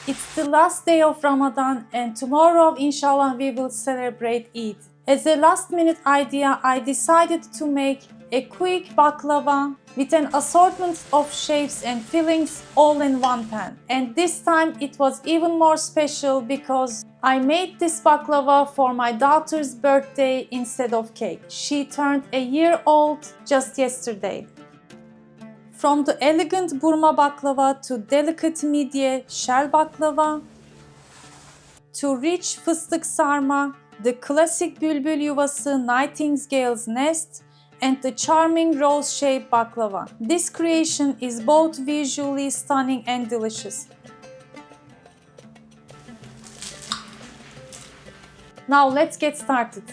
It's the last day of Ramadan and tomorrow, inshallah, we will celebrate Eid. As a last minute idea, I decided to make a quick baklava with an assortment of shapes and fillings all in one pan. And this time it was even more special because I made this baklava for my daughter's birthday instead of cake. She turned a year old just yesterday. From the elegant Burma baklava to delicate Midye shell baklava, to rich Fıstık sarma, the classic Bülbül Yuvası Nightingale's nest, and the charming rose-shaped baklava. This creation is both visually stunning and delicious. Now let's get started.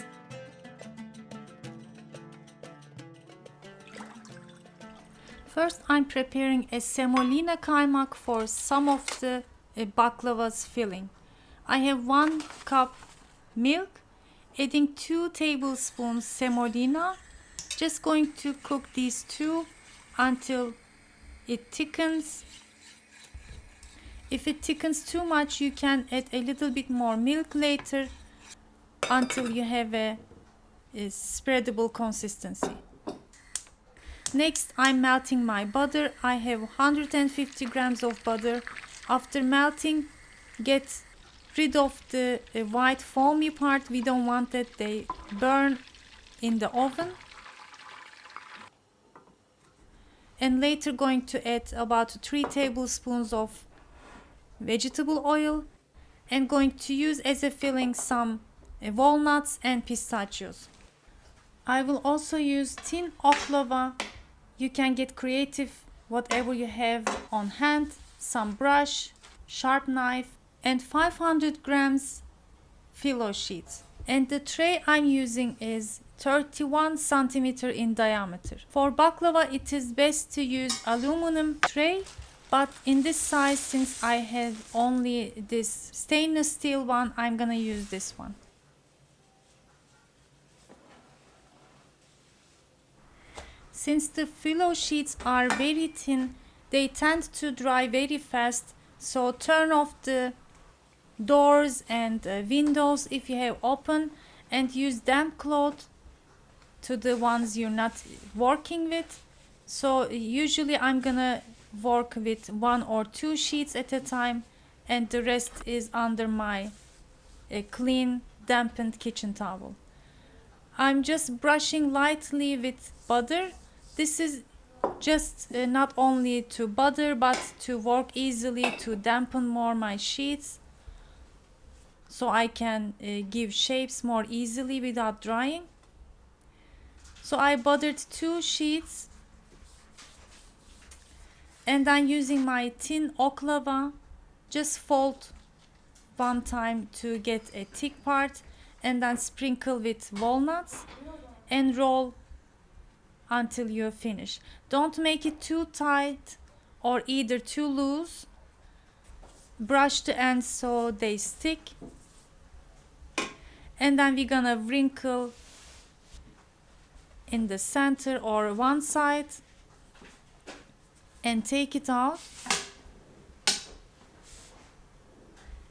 First, I'm preparing a semolina kaymak for some of the baklava's filling. I have 1 cup milk, adding 2 tablespoons semolina. Just going to cook these two until it thickens. If it thickens too much, you can add a little bit more milk later until you have a spreadable consistency. Next, I'm melting my butter. I have 150 grams of butter. After melting, get rid of the white foamy part. We don't want that they burn in the oven. And later going to add about 3 tablespoons of vegetable oil and going to use as a filling some walnuts and pistachios. I will also use tin oklava. You can get creative, whatever you have on hand, some brush, sharp knife, and 500 grams Phyllo sheets. And the tray I'm using is 31 centimeter in diameter. For baklava, it is best to use aluminum tray, but in this size, since I have only this stainless steel one, I'm gonna use this one. Since the Phyllo sheets are very thin, they tend to dry very fast, so turn off the doors and windows if you have open and use damp cloth to the ones you're not working with. So usually I'm gonna work with 1 or 2 sheets at a time, and the rest is under my clean dampened kitchen towel. I'm just brushing lightly with butter. This is just not only to butter but to work easily to dampen more my sheets, so I can give shapes more easily without drying. So I buttered 2 sheets, and I'm using my tin oklava. Just fold 1 time to get a thick part, and then sprinkle with walnuts and roll until you finish. Don't make it too tight or either too loose. Brush the ends so they stick. And then we're gonna wrinkle in the center or one side and take it out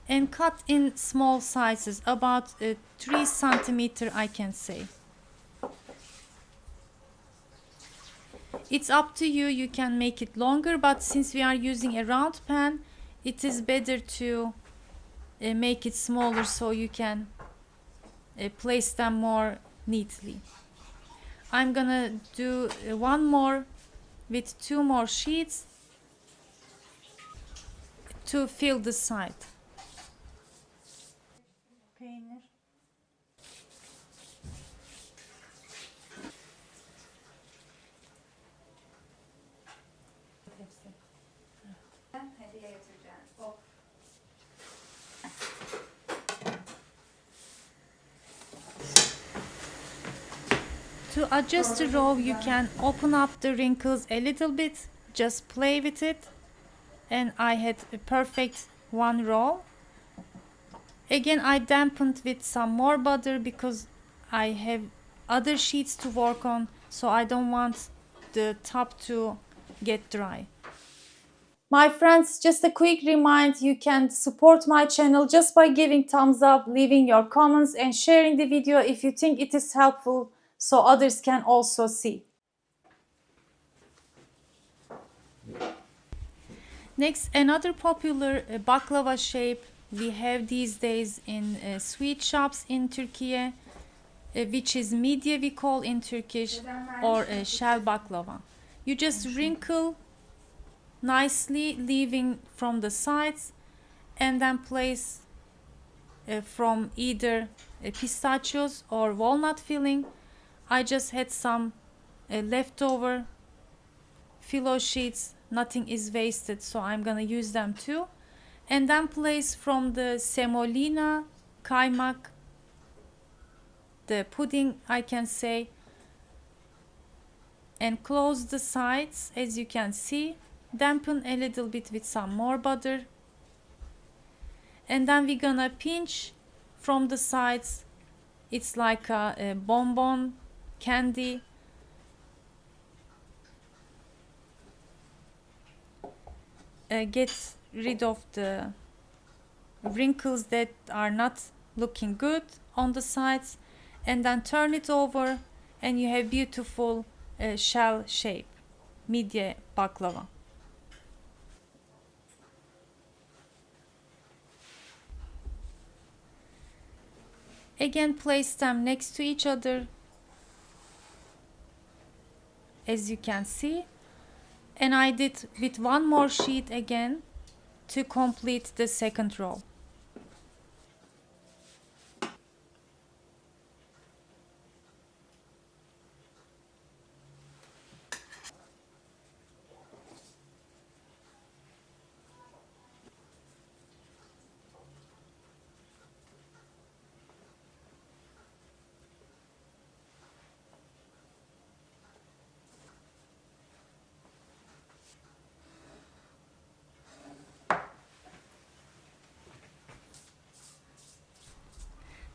and cut in small sizes, about 3 centimeter I can say. It's up to you, you can make it longer, but since we are using a round pan, it is better to make it smaller so you can place them more neatly. I'm gonna do 1 more with 2 more sheets to fill the side. Peynir. To adjust the roll, you can open up the wrinkles a little bit, just play with it, and I had a perfect 1 roll. Again, I dampened with some more butter because I have other sheets to work on, so I don't want the top to get dry. My friends, just a quick reminder, you can support my channel just by giving thumbs up, leaving your comments and sharing the video if you think it is helpful so others can also see. Next, another popular baklava shape we have these days in sweet shops in Turkey, which is midye we call in Turkish, or shell baklava. You just wrinkle nicely, leaving from the sides, and then place from either pistachios or walnut filling. I just had some leftover Phyllo sheets, nothing is wasted, so I'm gonna use them too. And then place from the semolina, kaymak, the pudding I can say, and close the sides as you can see. Dampen a little bit with some more butter. And then we're gonna pinch from the sides. It's like a bonbon candy. Get rid of the wrinkles that are not looking good on the sides, and then turn it over and you have beautiful shell shape, midye baklava. Again, place them next to each other as you can see, and I did with one more sheet again to complete the second row.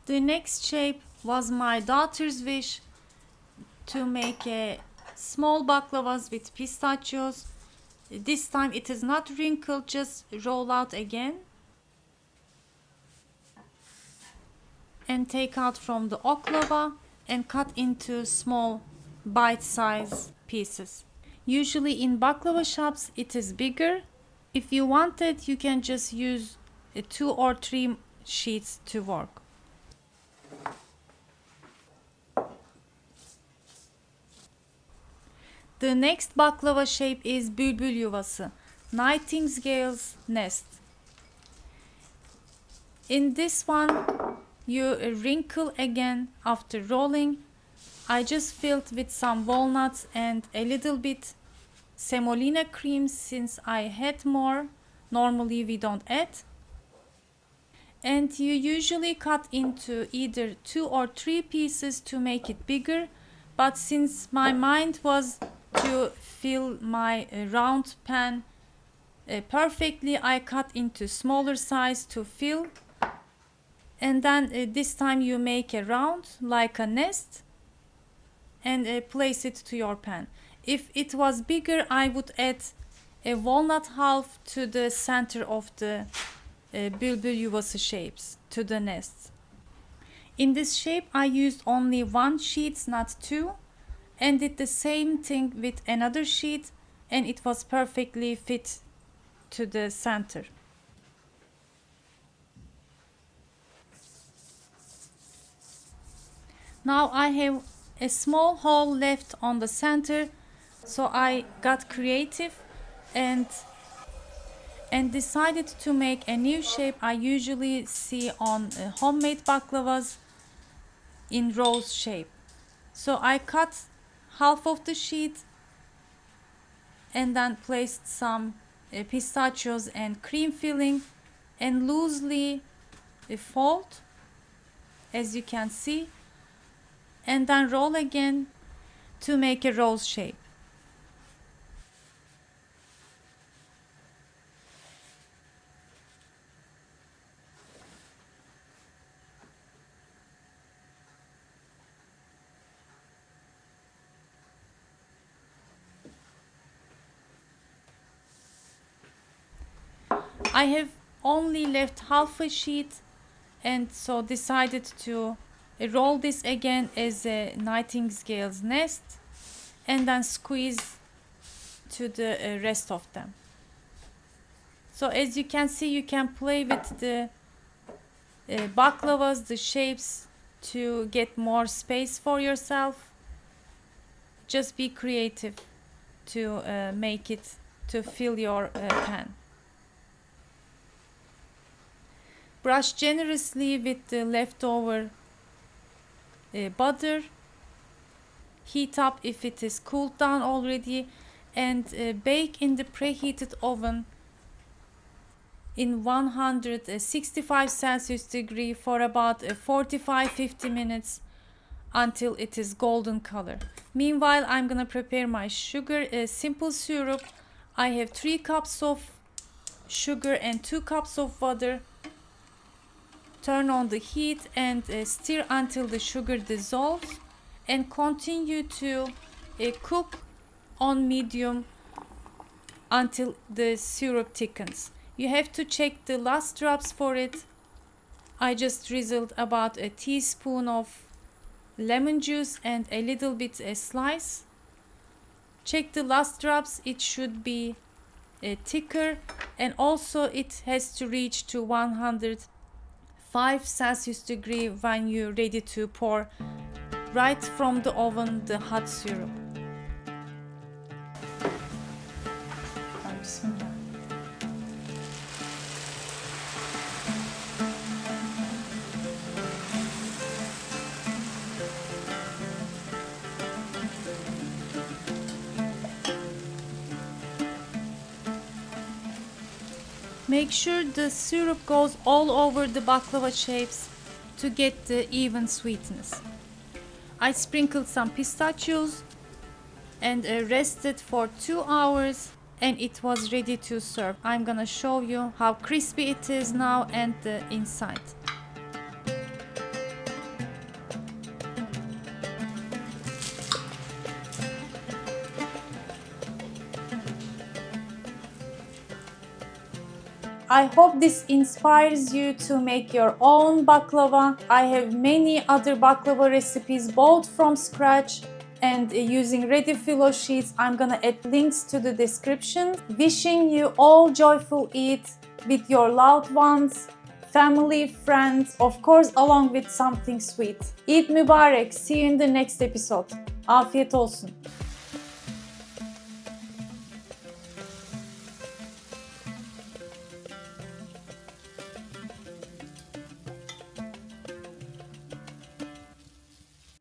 The next shape was my daughter's wish, to make a small baklavas with pistachios. This time it is not wrinkled, just roll out again and take out from the oklava and cut into small bite-sized pieces. Usually in baklava shops it is bigger. If you want it, you can just use 2 or 3 sheets to work. The next baklava shape is Bülbül Yuvası, Nightingale's nest. In this one, you wrinkle again after rolling. I just filled with some walnuts and a little bit semolina cream since I had more. Normally we don't add. And you usually cut into either 2 or 3 pieces to make it bigger. But since my mind was to fill my round pan perfectly, I cut into smaller size to fill. And then this time you make a round like a nest and place it to your pan. If it was bigger, I would add a walnut half to the center of the Bülbül Yuvası shapes, to the nest. In this shape I used only 1 sheet, not 2, and did the same thing with another sheet, and it was perfectly fit to the center. Now I have a small hole left on the center, so I got creative and decided to make a new shape I usually see on homemade baklavas, in rose shape. So I cut half of the sheet and then placed some pistachios and cream filling and loosely fold, as you can see, and then roll again to make a rose shape. I have only left half a sheet and so decided to roll this again as a nightingale's nest and then squeeze to the rest of them. So as you can see, you can play with the baklavas, the shapes, to get more space for yourself. Just be creative to make it to fill your pan. Brush generously with the leftover butter. Heat up if it is cooled down already, and bake in the preheated oven in 165 Celsius degree for about 45-50 minutes until it is golden color. Meanwhile, I'm gonna prepare my sugar. A simple syrup. I have 3 cups of sugar and 2 cups of water. Turn on the heat and stir until the sugar dissolves, and continue to cook on medium until the syrup thickens. You have to check the last drops for it. I just drizzled about a teaspoon of lemon juice and a little bit a slice. Check the last drops, it should be thicker, and also it has to reach to 105 Celsius degree when you're ready to pour right from the oven the hot syrup. Make sure the syrup goes all over the baklava shapes to get the even sweetness. I sprinkled some pistachios and rested for 2 hours, and it was ready to serve. I'm gonna show you how crispy it is now and the inside. I hope this inspires you to make your own baklava. I have many other baklava recipes both from scratch and using ready Phyllo sheets. I'm gonna add links to the description. Wishing you all joyful Eid with your loved ones, family, friends, of course along with something sweet. Eid Mubarak. See you in the next episode. Afiyet olsun.